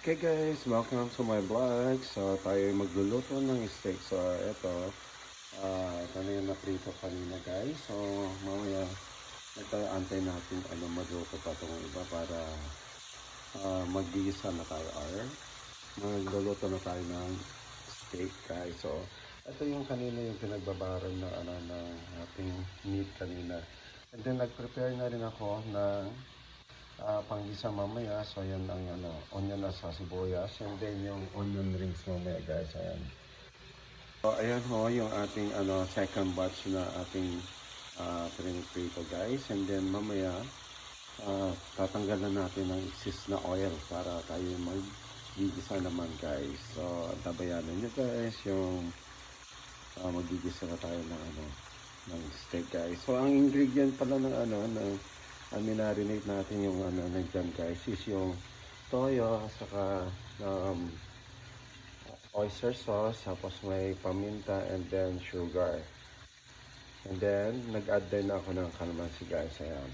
Okay guys, welcome to my vlog. So tayo ay magluluto ng steak. So ito na yung naprito kanina guys. So mamaya antay natin magluto pa itong iba para mag-iisa na tayo magluluto na tayo ng steak guys. So ito yung kanina yung pinagbabaran na ng ating meat kanina. And then nag-prepare na rin ako ng panggisa mamaya. So yan ang onion na sa sibuyas, and then yung onion rings mamaya guys. Ayan, so ayan ho yung ating second batch na ating priniprito guys. And then mamaya tatanggalan natin ng excess na oil para tayo mag-gigisa naman guys. So tabayanan nyo guys yung mag-gigisa na tayo ng steak guys. So ang ingredient pala ng marinate natin yung nandyan guys is yung toyo, saka oyster sauce, tapos may paminta, and then sugar. And then nag-add din ako ng kalamansi guys. Ayan.